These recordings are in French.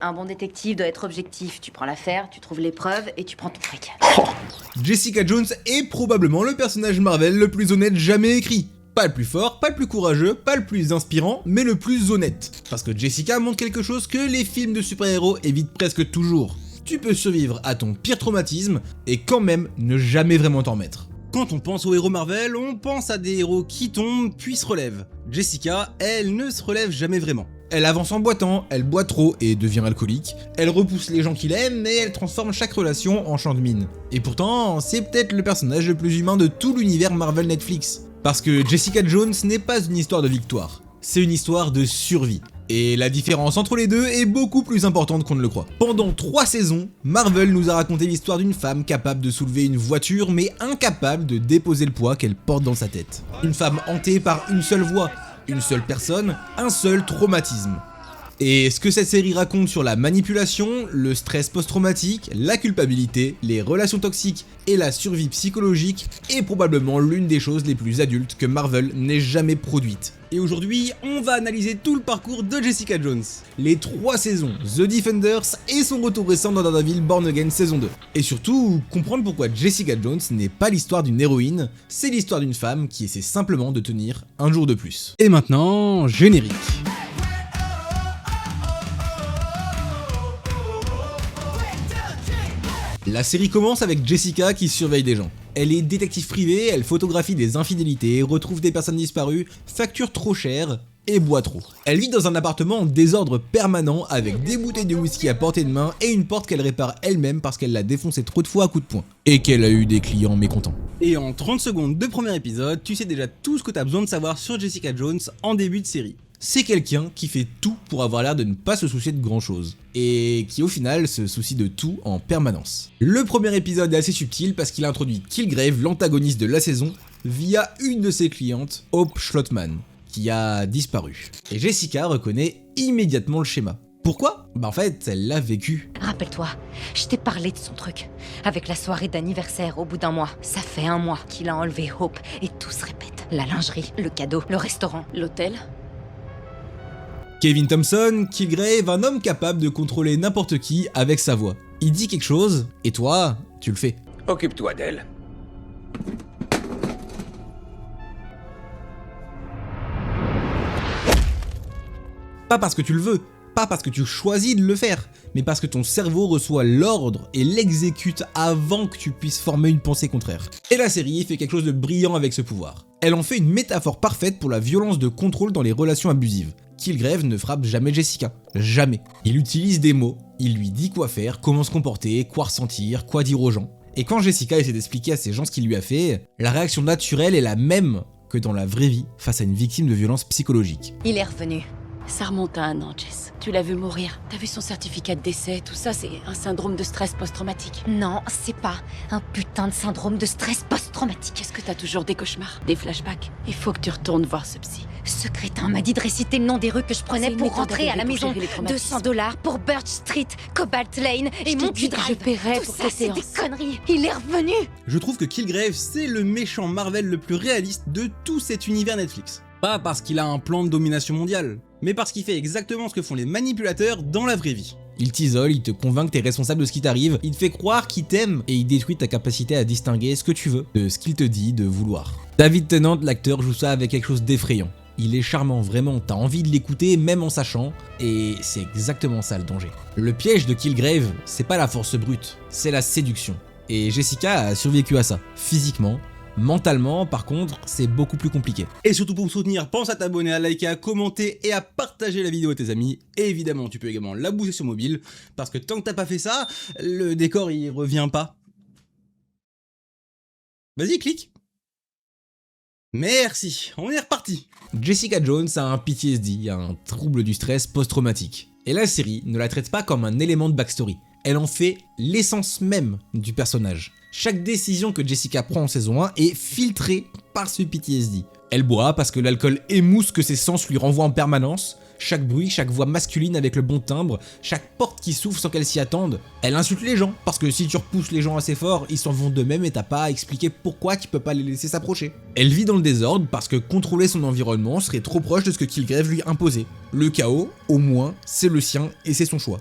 Un bon détective doit être objectif. Tu prends l'affaire, tu trouves les preuves et tu prends ton fric. Jessica Jones est probablement le personnage Marvel le plus honnête jamais écrit. Pas le plus fort, pas le plus courageux, pas le plus inspirant, mais le plus honnête. Parce que Jessica montre quelque chose que les films de super-héros évitent presque toujours. Tu peux survivre à ton pire traumatisme et quand même ne jamais vraiment t'en remettre. Quand on pense aux héros Marvel, on pense à des héros qui tombent puis se relèvent. Jessica, elle ne se relève jamais vraiment. Elle avance en boitant, elle boit trop et devient alcoolique, elle repousse les gens qui l'aiment et elle transforme chaque relation en champ de mine. Et pourtant, c'est peut-être le personnage le plus humain de tout l'univers Marvel Netflix. Parce que Jessica Jones n'est pas une histoire de victoire, c'est une histoire de survie. Et la différence entre les deux est beaucoup plus importante qu'on ne le croit. Pendant 3 saisons, Marvel nous a raconté l'histoire d'une femme capable de soulever une voiture mais incapable de déposer le poids qu'elle porte dans sa tête. Une femme hantée par une seule voix, une seule personne, un seul traumatisme. Et ce que cette série raconte sur la manipulation, le stress post-traumatique, la culpabilité, les relations toxiques et la survie psychologique est probablement l'une des choses les plus adultes que Marvel n'ait jamais produites. Et aujourd'hui, on va analyser tout le parcours de Jessica Jones. Les 3 saisons, The Defenders et son retour récent dans Daredevil Born Again saison 2. Et surtout, comprendre pourquoi Jessica Jones n'est pas l'histoire d'une héroïne, c'est l'histoire d'une femme qui essaie simplement de tenir un jour de plus. Et maintenant, générique. La série commence avec Jessica qui surveille des gens. Elle est détective privée, elle photographie des infidélités, retrouve des personnes disparues, facture trop cher et boit trop. Elle vit dans un appartement en désordre permanent avec des bouteilles de whisky à portée de main et une porte qu'elle répare elle-même parce qu'elle l'a défoncée trop de fois à coups de poing. Et qu'elle a eu des clients mécontents. Et en 30 secondes de premier épisode, tu sais déjà tout ce que tu as besoin de savoir sur Jessica Jones en début de série. C'est quelqu'un qui fait tout pour avoir l'air de ne pas se soucier de grand chose, et qui au final se soucie de tout en permanence. Le premier épisode est assez subtil parce qu'il introduit Kilgrave, l'antagoniste de la saison, via une de ses clientes, Hope Schlottman, qui a disparu. Et Jessica reconnaît immédiatement le schéma. Pourquoi ? En fait, elle l'a vécu. Rappelle-toi, je t'ai parlé de son truc. Avec la soirée d'anniversaire au bout d'un mois. Ça fait 1 mois qu'il a enlevé Hope et tout se répète. La lingerie, le cadeau, le restaurant, l'hôtel. Kevin Thompson, Kilgrave, un homme capable de contrôler n'importe qui avec sa voix. Il dit quelque chose, et toi, tu le fais. Occupe-toi d'elle. Pas parce que tu le veux, pas parce que tu choisis de le faire, mais parce que ton cerveau reçoit l'ordre et l'exécute avant que tu puisses former une pensée contraire. Et la série fait quelque chose de brillant avec ce pouvoir. Elle en fait une métaphore parfaite pour la violence de contrôle dans les relations abusives. Kilgrave ne frappe jamais Jessica, jamais. Il utilise des mots, il lui dit quoi faire, comment se comporter, quoi ressentir, quoi dire aux gens. Et quand Jessica essaie d'expliquer à ces gens ce qu'il lui a fait, la réaction naturelle est la même que dans la vraie vie face à une victime de violence psychologique. Il est revenu. Ça remonte à 1 an, Jess. Tu l'as vu mourir. T'as vu son certificat de décès, tout ça, c'est un syndrome de stress post-traumatique. Non, c'est pas un putain de syndrome de stress post-traumatique. Est-ce que t'as toujours des cauchemars, des flashbacks? Il faut que tu retournes voir ce psy. Ce crétin m'a dit de réciter le nom des rues que je prenais C'est une pour méthode rentrer à la pour maison. gérer les traumatismes. $200 pour Birch Street, Cobalt Lane et Je t'ai Monkey dit que Drive. je paierais Tout pour ça, tes c'est des séances. conneries. Il est revenu. Je trouve que Kilgrave, c'est le méchant Marvel le plus réaliste de tout cet univers Netflix. Pas parce qu'il a un plan de domination mondiale, mais parce qu'il fait exactement ce que font les manipulateurs dans la vraie vie. Il t'isole, il te convainc que t'es responsable de ce qui t'arrive, il te fait croire qu'il t'aime et il détruit ta capacité à distinguer ce que tu veux de ce qu'il te dit de vouloir. David Tennant, l'acteur, joue ça avec quelque chose d'effrayant. Il est charmant, vraiment, t'as envie de l'écouter même en sachant, et c'est exactement ça le danger. Le piège de Kilgrave, c'est pas la force brute, c'est la séduction. Et Jessica a survécu à ça, physiquement. Mentalement, par contre, c'est beaucoup plus compliqué. Et surtout pour me soutenir, pense à t'abonner, à liker, à commenter et à partager la vidéo à tes amis. Et évidemment, tu peux également la booster sur mobile, parce que tant que t'as pas fait ça, le décor il revient pas. Vas-y, clique. Merci, on est reparti. Jessica Jones a un PTSD, un trouble du stress post-traumatique. Et la série ne la traite pas comme un élément de backstory. Elle en fait l'essence même du personnage. Chaque décision que Jessica prend en saison 1 est filtrée par ce PTSD. Elle boit parce que l'alcool émousse que ses sens lui renvoient en permanence. Chaque bruit, chaque voix masculine avec le bon timbre, chaque porte qui s'ouvre sans qu'elle s'y attende. Elle insulte les gens, parce que si tu repousses les gens assez fort, ils s'en vont d'eux-mêmes et t'as pas à expliquer pourquoi tu peux pas les laisser s'approcher. Elle vit dans le désordre parce que contrôler son environnement serait trop proche de ce que Kilgrave lui imposait. Le chaos, au moins, c'est le sien et c'est son choix.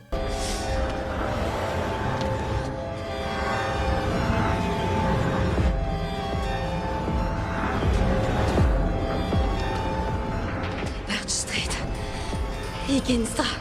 Kinstraff.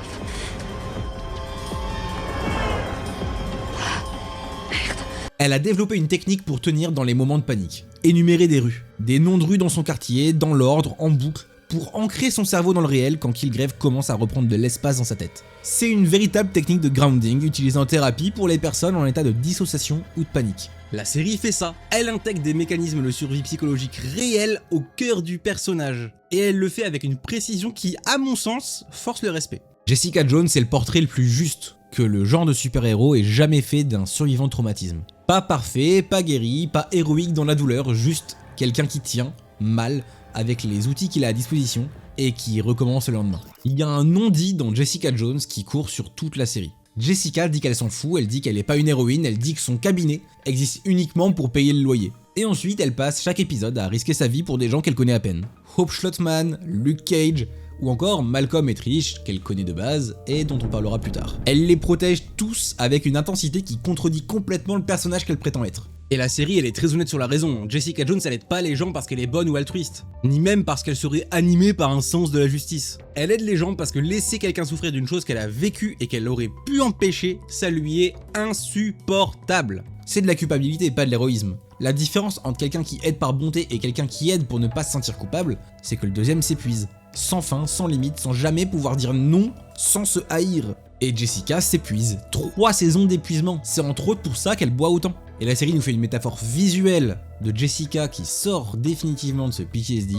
Elle a développé une technique pour tenir dans les moments de panique. Énumérer des rues, des noms de rues dans son quartier, dans l'ordre, en boucle, pour ancrer son cerveau dans le réel quand Kilgrave commence à reprendre de l'espace dans sa tête. C'est une véritable technique de grounding utilisée en thérapie pour les personnes en état de dissociation ou de panique. La série fait ça, elle intègre des mécanismes de survie psychologique réels au cœur du personnage. Et elle le fait avec une précision qui, à mon sens, force le respect. Jessica Jones est le portrait le plus juste que le genre de super-héros ait jamais fait d'un survivant de traumatisme. Pas parfait, pas guéri, pas héroïque dans la douleur, juste quelqu'un qui tient, mal, avec les outils qu'il a à disposition, et qui recommence le lendemain. Il y a un non-dit dans Jessica Jones qui court sur toute la série. Jessica dit qu'elle s'en fout, elle dit qu'elle n'est pas une héroïne, elle dit que son cabinet existe uniquement pour payer le loyer. Et ensuite, elle passe chaque épisode à risquer sa vie pour des gens qu'elle connaît à peine. Hope Schlottman, Luke Cage, ou encore Malcolm et Trish, qu'elle connaît de base et dont on parlera plus tard. Elle les protège tous avec une intensité qui contredit complètement le personnage qu'elle prétend être. Et la série, elle est très honnête sur la raison. Jessica Jones, elle aide pas les gens parce qu'elle est bonne ou altruiste, ni même parce qu'elle serait animée par un sens de la justice. Elle aide les gens parce que laisser quelqu'un souffrir d'une chose qu'elle a vécue et qu'elle aurait pu empêcher, ça lui est insupportable. C'est de la culpabilité, pas de l'héroïsme. La différence entre quelqu'un qui aide par bonté et quelqu'un qui aide pour ne pas se sentir coupable, c'est que le deuxième s'épuise. Sans fin, sans limite, sans jamais pouvoir dire non, sans se haïr. Et Jessica s'épuise. 3 saisons d'épuisement. C'est entre autres pour ça qu'elle boit autant. Et la série nous fait une métaphore visuelle de Jessica qui sort définitivement de ce PTSD,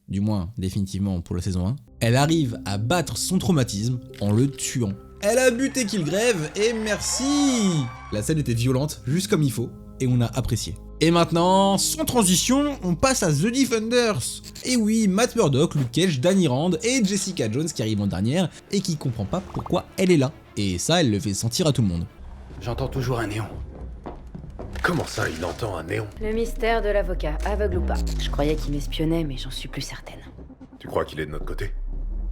du moins définitivement pour la saison 1. Elle arrive à battre son traumatisme en le tuant. Elle a buté Kilgrave et merci. La scène était violente, juste comme il faut, et on a apprécié. Et maintenant, sans transition, on passe à The Defenders. Et oui, Matt Murdock, Luke Cage, Danny Rand et Jessica Jones qui arrive en dernière et qui comprend pas pourquoi elle est là. Et ça, elle le fait sentir à tout le monde. J'entends toujours un néon. Comment ça, il entend un néon? Le mystère de l'avocat, aveugle ou pas. Je croyais qu'il m'espionnait, mais j'en suis plus certaine. Tu crois qu'il est de notre côté?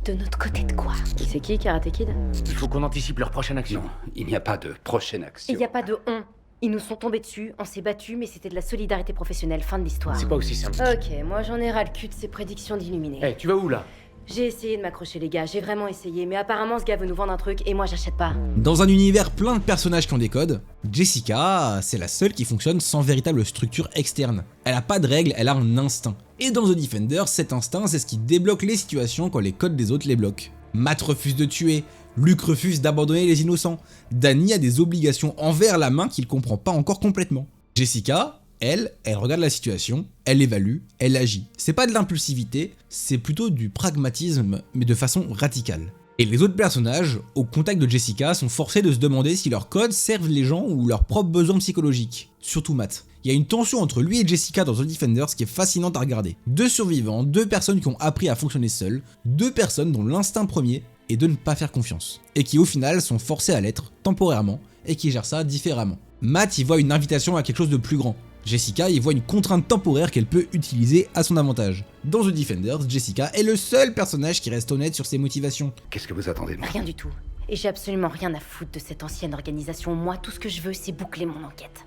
De notre côté de quoi? C'est qui, Karate Kid? Il faut qu'on anticipe leur prochaine action. Il n'y a pas de prochaine action. Il n'y a pas de on. Ils nous sont tombés dessus, on s'est battus, mais c'était de la solidarité professionnelle, fin de l'histoire. C'est pas aussi simple. Ok, moi j'en ai ras le cul de ces prédictions d'illuminés. Eh, tu vas où là? J'ai essayé de m'accrocher les gars, j'ai vraiment essayé, mais apparemment ce gars veut nous vendre un truc et moi j'achète pas. Dans un univers plein de personnages qui ont des codes, Jessica, c'est la seule qui fonctionne sans véritable structure externe. Elle a pas de règles, elle a un instinct. Et dans The Defenders, cet instinct, c'est ce qui débloque les situations quand les codes des autres les bloquent. Matt refuse de tuer, Luke refuse d'abandonner les innocents, Danny a des obligations envers la main qu'il comprend pas encore complètement. Jessica, elle regarde la situation, elle évalue, elle agit. C'est pas de l'impulsivité, c'est plutôt du pragmatisme, mais de façon radicale. Et les autres personnages, au contact de Jessica, sont forcés de se demander si leurs codes servent les gens ou leurs propres besoins psychologiques. Surtout Matt. Il y a une tension entre lui et Jessica dans The Defenders qui est fascinante à regarder. 2 survivants, 2 personnes qui ont appris à fonctionner seules, 2 personnes dont l'instinct premier est de ne pas faire confiance. Et qui au final sont forcés à l'être, temporairement, et qui gèrent ça différemment. Matt y voit une invitation à quelque chose de plus grand. Jessica y voit une contrainte temporaire qu'elle peut utiliser à son avantage. Dans The Defenders, Jessica est le seul personnage qui reste honnête sur ses motivations. Qu'est-ce que vous attendez de moi? Rien du tout. Et j'ai absolument rien à foutre de cette ancienne organisation. Moi, tout ce que je veux, c'est boucler mon enquête.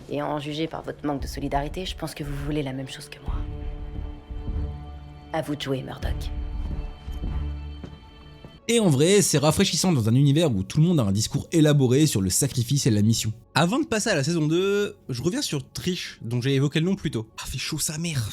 Et en juger par votre manque de solidarité, je pense que vous voulez la même chose que moi. À vous de jouer, Murdock. Et en vrai, c'est rafraîchissant dans un univers où tout le monde a un discours élaboré sur le sacrifice et la mission. Avant de passer à la saison 2, je reviens sur Trish, dont j'ai évoqué le nom plus tôt. Ah, fait chaud sa mère.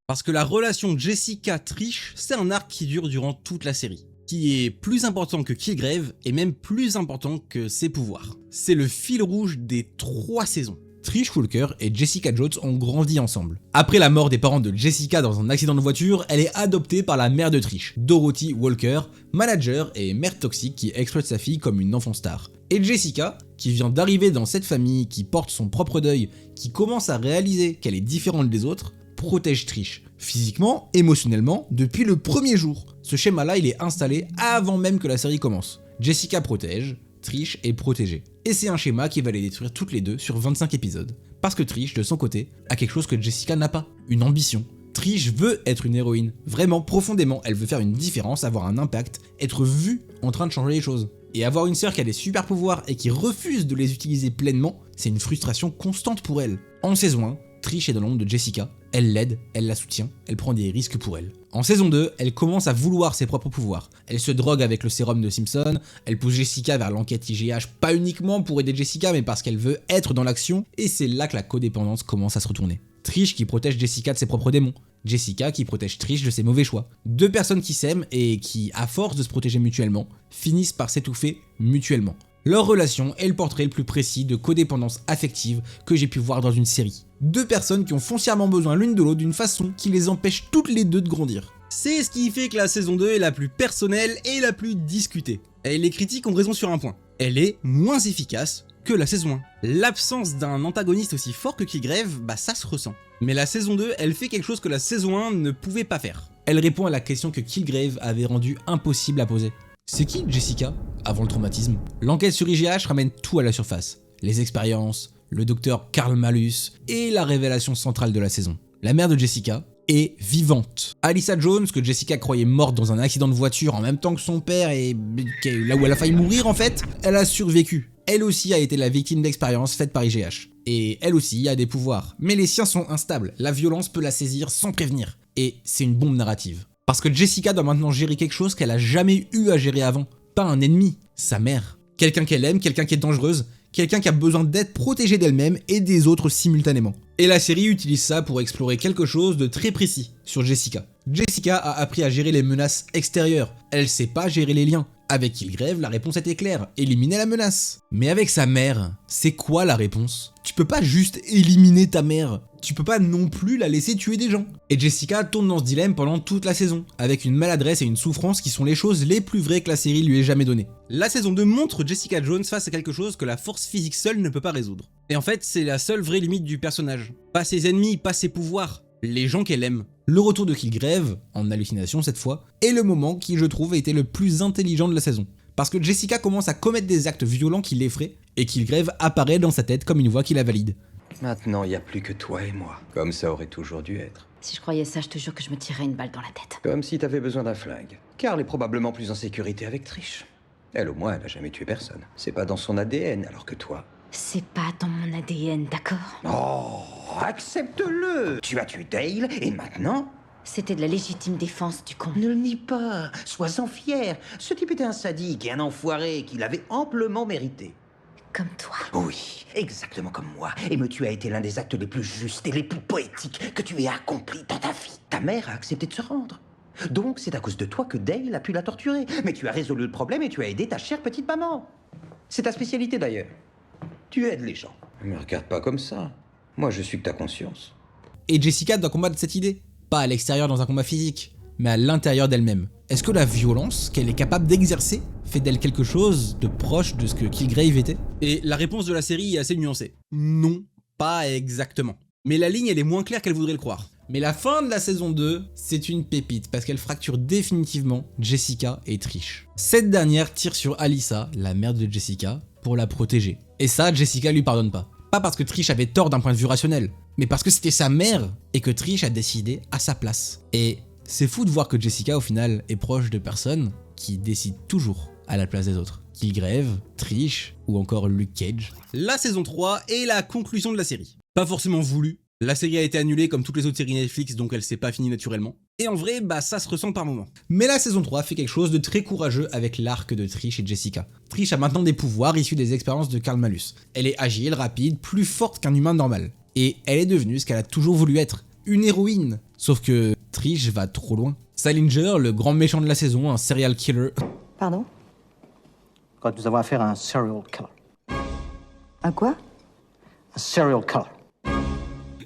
Parce que la relation Jessica-Trish, c'est un arc qui dure durant toute la série, qui est plus important que Kilgrave et même plus important que ses pouvoirs. C'est le fil rouge des 3 saisons. Trish Walker et Jessica Jones ont grandi ensemble. Après la mort des parents de Jessica dans un accident de voiture, elle est adoptée par la mère de Trish, Dorothy Walker, manager et mère toxique qui exploite sa fille comme une enfant star. Et Jessica, qui vient d'arriver dans cette famille, qui porte son propre deuil, qui commence à réaliser qu'elle est différente des autres, protège Trish, physiquement, émotionnellement, depuis le premier jour. Ce schéma-là, il est installé avant même que la série commence. Jessica protège, Trish est protégée. Et c'est un schéma qui va les détruire toutes les deux sur 25 épisodes. Parce que Trish, de son côté, a quelque chose que Jessica n'a pas, une ambition. Trish veut être une héroïne, vraiment profondément, elle veut faire une différence, avoir un impact, être vue en train de changer les choses. Et avoir une sœur qui a des super pouvoirs et qui refuse de les utiliser pleinement, c'est une frustration constante pour elle. En saison 1, Trish est dans l'ombre de Jessica, elle l'aide, elle la soutient, elle prend des risques pour elle. En saison 2, elle commence à vouloir ses propres pouvoirs. Elle se drogue avec le sérum de Simpson, elle pousse Jessica vers l'enquête IGH, pas uniquement pour aider Jessica, mais parce qu'elle veut être dans l'action, et c'est là que la codépendance commence à se retourner. Trish qui protège Jessica de ses propres démons, Jessica qui protège Trish de ses mauvais choix. Deux personnes qui s'aiment et qui, à force de se protéger mutuellement, finissent par s'étouffer mutuellement. Leur relation est le portrait le plus précis de codépendance affective que j'ai pu voir dans une série. Deux personnes qui ont foncièrement besoin l'une de l'autre d'une façon qui les empêche toutes les deux de grandir. C'est ce qui fait que la saison 2 est la plus personnelle et la plus discutée. Et les critiques ont raison sur un point. Elle est moins efficace que la saison 1. L'absence d'un antagoniste aussi fort que Kilgrave, ça se ressent. Mais la saison 2, elle fait quelque chose que la saison 1 ne pouvait pas faire. Elle répond à la question que Kilgrave avait rendue impossible à poser. C'est qui Jessica avant le traumatisme? L'enquête sur IGH ramène tout à la surface. Les expériences, le docteur Karl Malus et la révélation centrale de la saison. La mère de Jessica est vivante. Alyssa Jones, que Jessica croyait morte dans un accident de voiture en même temps que son père et là où elle a failli mourir en fait, elle a survécu. Elle aussi a été la victime d'expériences faites par IGH. Et elle aussi a des pouvoirs. Mais les siens sont instables, la violence peut la saisir sans prévenir. Et c'est une bombe narrative. Parce que Jessica doit maintenant gérer quelque chose qu'elle a jamais eu à gérer avant. Pas un ennemi, sa mère. Quelqu'un qu'elle aime, quelqu'un qui est dangereuse, quelqu'un qui a besoin d'être protégé d'elle-même et des autres simultanément. Et la série utilise ça pour explorer quelque chose de très précis sur Jessica. Jessica a appris à gérer les menaces extérieures, elle sait pas gérer les liens. Avec Kilgrave, la réponse était claire, éliminer la menace. Mais avec sa mère, c'est quoi la réponse? Tu peux pas juste éliminer ta mère. Tu peux pas non plus la laisser tuer des gens. Et Jessica tourne dans ce dilemme pendant toute la saison, avec une maladresse et une souffrance qui sont les choses les plus vraies que la série lui ait jamais données. La saison 2 montre Jessica Jones face à quelque chose que la force physique seule ne peut pas résoudre. Et en fait, c'est la seule vraie limite du personnage. Pas ses ennemis, pas ses pouvoirs, les gens qu'elle aime. Le retour de Kilgrave, en hallucination cette fois, est le moment qui, je trouve, a été le plus intelligent de la saison. Parce que Jessica commence à commettre des actes violents qui l'effraient, et Kilgrave apparaît dans sa tête comme une voix qui la valide. Maintenant, il n'y a plus que toi et moi. Comme ça aurait toujours dû être. Si je croyais ça, je te jure que je me tirerais une balle dans la tête. Comme si t'avais besoin d'un flingue. Karl est probablement plus en sécurité avec Trish. Elle, au moins, elle a jamais tué personne. C'est pas dans son ADN, alors que toi... C'est pas dans mon ADN, d'accord? Oh, accepte-le. Tu as tué Dale, et maintenant... C'était de la légitime défense, du con. Ne le nie pas, sois-en fier. Ce type était un sadique et un enfoiré qu'il avait amplement mérité. Comme toi. Oui, exactement comme moi. Et me tuer a été l'un des actes les plus justes et les plus poétiques que tu aies accomplis dans ta vie. Ta mère a accepté de se rendre. Donc c'est à cause de toi que Dale a pu la torturer. Mais tu as résolu le problème et tu as aidé ta chère petite maman. C'est ta spécialité d'ailleurs. Tu aides les gens. Ne me regarde pas comme ça. Moi je suis que ta conscience. Et Jessica doit combattre cette idée. Pas à l'extérieur dans un combat physique, mais à l'intérieur d'elle-même. Est-ce que la violence qu'elle est capable d'exercer fait d'elle quelque chose de proche de ce que Kilgrave était? Et la réponse de la série est assez nuancée. Non, pas exactement. Mais la ligne elle est moins claire qu'elle voudrait le croire. Mais la fin de la saison 2, c'est une pépite parce qu'elle fracture définitivement Jessica et Trish. Cette dernière tire sur Alyssa, la mère de Jessica, pour la protéger. Et ça, Jessica lui pardonne pas. Pas parce que Trish avait tort d'un point de vue rationnel, mais parce que c'était sa mère et que Trish a décidé à sa place. Et c'est fou de voir que Jessica au final est proche de personnes qui décident toujours à la place des autres. Kilgrave, Trish ou encore Luke Cage. La saison 3 est la conclusion de la série. Pas forcément voulu. La série a été annulée comme toutes les autres séries Netflix, donc elle s'est pas finie naturellement. Et en vrai, ça se ressent par moments. Mais la saison 3 fait quelque chose de très courageux avec l'arc de Trish et Jessica. Trish a maintenant des pouvoirs issus des expériences de Karl Malus. Elle est agile, rapide, plus forte qu'un humain normal. Et elle est devenue ce qu'elle a toujours voulu être, une héroïne. Sauf que Trish va trop loin. Salinger, le grand méchant de la saison, un serial killer... Pardon? Quand nous avons affaire à un serial killer. Un quoi? Un serial killer.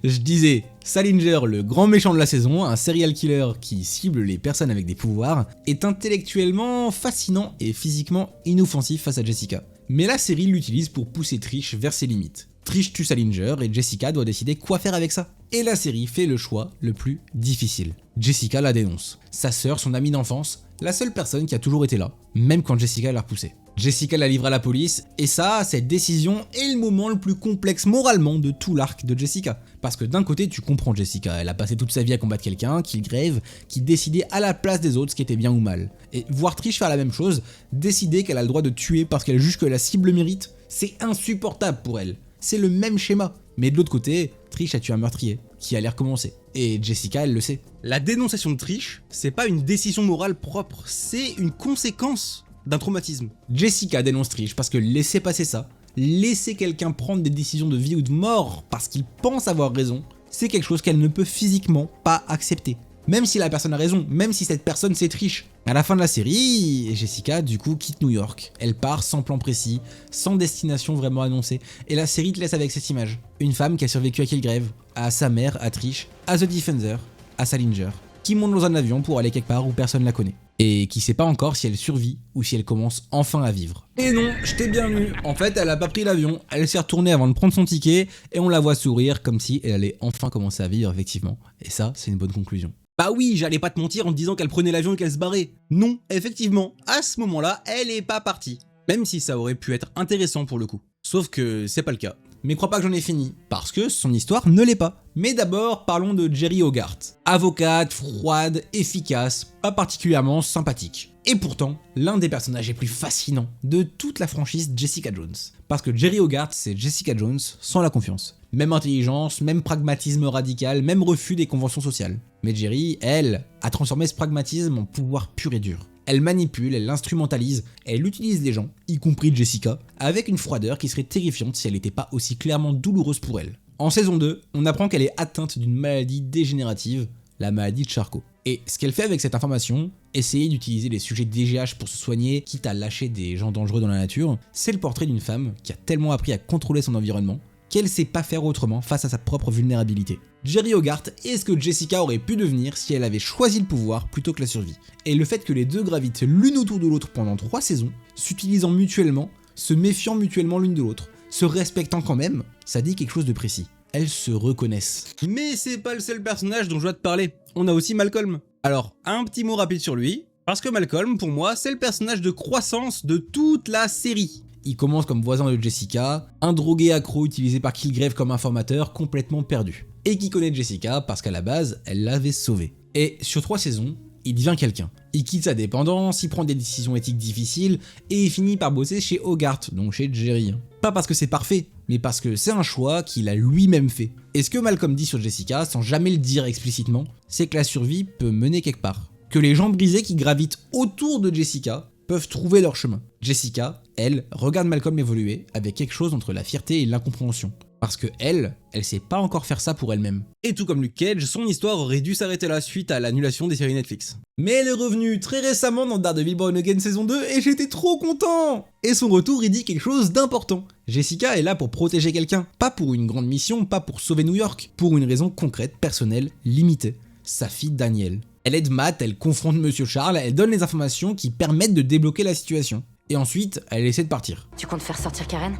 Je disais, Salinger, le grand méchant de la saison, un serial killer qui cible les personnes avec des pouvoirs, est intellectuellement fascinant et physiquement inoffensif face à Jessica. Mais la série l'utilise pour pousser Trish vers ses limites. Trish tue Salinger et Jessica doit décider quoi faire avec ça. Et la série fait le choix le plus difficile. Jessica la dénonce. Sa sœur, son amie d'enfance, la seule personne qui a toujours été là, même quand Jessica l'a repoussée. Jessica la livre à la police, et ça, cette décision est le moment le plus complexe moralement de tout l'arc de Jessica. Parce que d'un côté, tu comprends Jessica, elle a passé toute sa vie à combattre quelqu'un, Kilgrave, qui décidait à la place des autres ce qui était bien ou mal. Et voir Trish faire la même chose, décider qu'elle a le droit de tuer parce qu'elle juge que la cible le mérite, c'est insupportable pour elle. C'est le même schéma. Mais de l'autre côté, Trish a tué un meurtrier, qui allait recommencer. Et Jessica, elle le sait. La dénonciation de Trish, c'est pas une décision morale propre, c'est une conséquence d'un traumatisme. Jessica dénonce Trish parce que laisser passer ça, laisser quelqu'un prendre des décisions de vie ou de mort parce qu'il pense avoir raison, c'est quelque chose qu'elle ne peut physiquement pas accepter. Même si la personne a raison, même si cette personne c'est Trish. À la fin de la série, Jessica du coup quitte New York. Elle part sans plan précis, sans destination vraiment annoncée. Et la série te laisse avec cette image. Une femme qui a survécu à Killgrave, à sa mère, à Trish, à The Defender, à Salinger, qui monte dans un avion pour aller quelque part où personne la connaît. Et qui sait pas encore si elle survit ou si elle commence enfin à vivre. Et non, je t'ai bien lu. En fait, elle a pas pris l'avion, elle s'est retournée avant de prendre son ticket et on la voit sourire comme si elle allait enfin commencer à vivre effectivement. Et ça, c'est une bonne conclusion. Bah oui, j'allais pas te mentir en te disant qu'elle prenait l'avion et qu'elle se barrait. Non, effectivement, à ce moment-là, elle est pas partie. Même si ça aurait pu être intéressant pour le coup. Sauf que c'est pas le cas. Mais crois pas que j'en ai fini, parce que son histoire ne l'est pas. Mais d'abord, parlons de Jeri Hogarth. Avocate, froide, efficace, pas particulièrement sympathique. Et pourtant, l'un des personnages les plus fascinants de toute la franchise Jessica Jones. Parce que Jeri Hogarth, c'est Jessica Jones sans la confiance. Même intelligence, même pragmatisme radical, même refus des conventions sociales. Mais Jeri, elle, a transformé ce pragmatisme en pouvoir pur et dur. Elle manipule, elle instrumentalise, elle utilise les gens, y compris Jessica, avec une froideur qui serait terrifiante si elle n'était pas aussi clairement douloureuse pour elle. En saison 2, on apprend qu'elle est atteinte d'une maladie dégénérative, la maladie de Charcot. Et ce qu'elle fait avec cette information, essayer d'utiliser les sujets DGH pour se soigner, quitte à lâcher des gens dangereux dans la nature, c'est le portrait d'une femme qui a tellement appris à contrôler son environnement qu'elle sait pas faire autrement face à sa propre vulnérabilité. Jeri Hogarth est ce que Jessica aurait pu devenir si elle avait choisi le pouvoir plutôt que la survie. Et le fait que les deux gravitent l'une autour de l'autre pendant 3 saisons, s'utilisant mutuellement, se méfiant mutuellement l'une de l'autre, se respectant quand même, ça dit quelque chose de précis. Elles se reconnaissent. Mais c'est pas le seul personnage dont je dois te parler, on a aussi Malcolm. Alors, un petit mot rapide sur lui, parce que Malcolm, pour moi, c'est le personnage de croissance de toute la série. Il commence comme voisin de Jessica, un drogué accro utilisé par Killgrave comme informateur, complètement perdu. Et qui connaît Jessica parce qu'à la base, elle l'avait sauvé. Et sur 3 saisons, il devient quelqu'un. Il quitte sa dépendance, il prend des décisions éthiques difficiles, et il finit par bosser chez Hogarth, donc chez Jeri. Pas parce que c'est parfait, mais parce que c'est un choix qu'il a lui-même fait. Et ce que Malcolm dit sur Jessica, sans jamais le dire explicitement, c'est que la survie peut mener quelque part. Que les gens brisés qui gravitent autour de Jessica peuvent trouver leur chemin. Jessica, elle, regarde Malcolm évoluer avec quelque chose entre la fierté et l'incompréhension. Parce que elle sait pas encore faire ça pour elle-même. Et tout comme Luke Cage, son histoire aurait dû s'arrêter là suite à l'annulation des séries Netflix. Mais elle est revenue très récemment dans Daredevil Born Again saison 2 et j'étais trop content. Et son retour il dit quelque chose d'important. Jessica est là pour protéger quelqu'un, pas pour une grande mission, pas pour sauver New York, pour une raison concrète, personnelle, limitée. Sa fille Danielle. Elle aide Matt, elle confronte Monsieur Charles, elle donne les informations qui permettent de débloquer la situation. Et ensuite, elle essaie de partir. Tu comptes faire sortir Karen?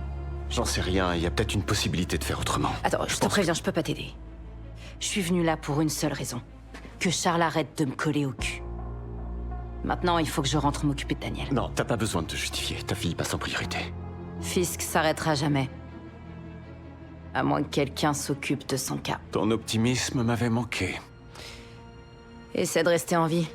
J'en sais rien, il y a peut-être une possibilité de faire autrement. Attends, je te préviens, je peux pas t'aider. Je suis venue là pour une seule raison. Que Charles arrête de me coller au cul. Maintenant, il faut que je rentre m'occuper de Daniel. Non, t'as pas besoin de te justifier, ta fille passe en priorité. Fisk s'arrêtera jamais. À moins que quelqu'un s'occupe de son cas. Ton optimisme m'avait manqué. Essaie de rester en vie.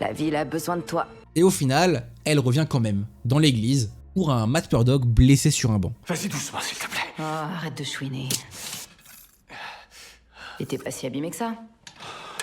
La ville a besoin de toi. Et au final, elle revient quand même, dans l'église, pour un Matt Murdock blessé sur un banc. Vas-y doucement, s'il te plaît. Oh, arrête de chouiner. Et t'es pas si abîmé que ça.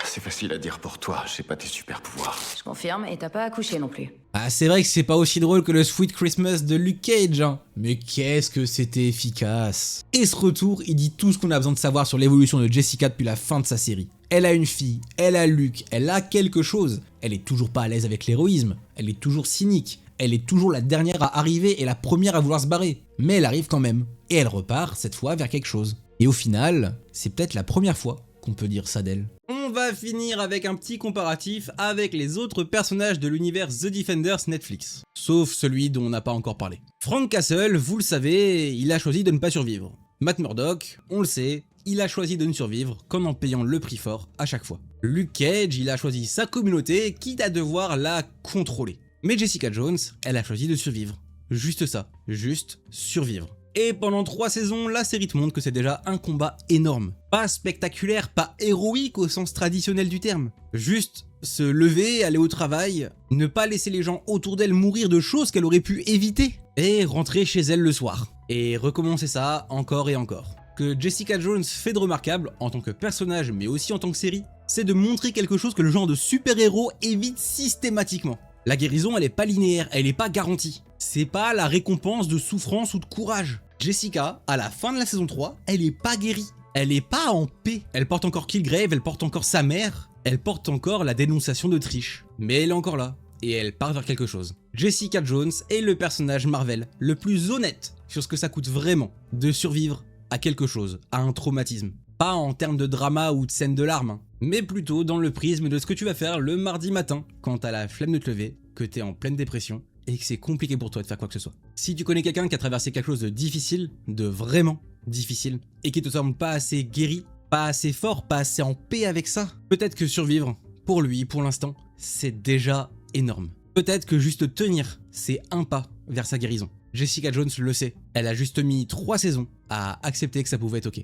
C'est facile à dire pour toi, j'ai pas tes super pouvoirs. Je confirme, et t'as pas accouché non plus. Ah, c'est vrai que c'est pas aussi drôle que le Sweet Christmas de Luke Cage, hein. Mais qu'est-ce que c'était efficace. Et ce retour, il dit tout ce qu'on a besoin de savoir sur l'évolution de Jessica depuis la fin de sa série. Elle a une fille, elle a Luke, elle a quelque chose. Elle est toujours pas à l'aise avec l'héroïsme, elle est toujours cynique, elle est toujours la dernière à arriver et la première à vouloir se barrer. Mais elle arrive quand même. Et elle repart, cette fois, vers quelque chose. Et au final, c'est peut-être la première fois qu'on peut dire ça d'elle. On va finir avec un petit comparatif avec les autres personnages de l'univers The Defenders Netflix. Sauf celui dont on n'a pas encore parlé. Frank Castle, vous le savez, il a choisi de ne pas survivre. Matt Murdock, on le sait, il a choisi de ne survivre qu'en en payant le prix fort à chaque fois. Luke Cage, il a choisi sa communauté, quitte à devoir la contrôler. Mais Jessica Jones, elle a choisi de survivre. Juste ça, juste survivre. Et pendant 3 saisons, la série te montre que c'est déjà un combat énorme. Pas spectaculaire, pas héroïque au sens traditionnel du terme. Juste se lever, aller au travail, ne pas laisser les gens autour d'elle mourir de choses qu'elle aurait pu éviter, et rentrer chez elle le soir. Et recommencer ça encore et encore. Que Jessica Jones fait de remarquable, en tant que personnage mais aussi en tant que série, c'est de montrer quelque chose que le genre de super-héros évite systématiquement. La guérison, elle est pas linéaire, elle est pas garantie. C'est pas la récompense de souffrance ou de courage. Jessica, à la fin de la saison 3, elle est pas guérie. Elle est pas en paix. Elle porte encore Killgrave, elle porte encore sa mère, elle porte encore la dénonciation de Trish. Mais elle est encore là, et elle part vers quelque chose. Jessica Jones est le personnage Marvel le plus honnête sur ce que ça coûte vraiment de survivre à quelque chose, à un traumatisme. Pas en termes de drama ou de scène de larmes, mais plutôt dans le prisme de ce que tu vas faire le mardi matin quand t'as la flemme de te lever, que t'es en pleine dépression et que c'est compliqué pour toi de faire quoi que ce soit. Si tu connais quelqu'un qui a traversé quelque chose de difficile, de vraiment difficile, et qui te semble pas assez guéri, pas assez fort, pas assez en paix avec ça, peut-être que survivre, pour lui, pour l'instant, c'est déjà énorme. Peut-être que juste tenir, c'est un pas vers sa guérison. Jessica Jones le sait, elle a juste mis 3 saisons à accepter que ça pouvait être ok.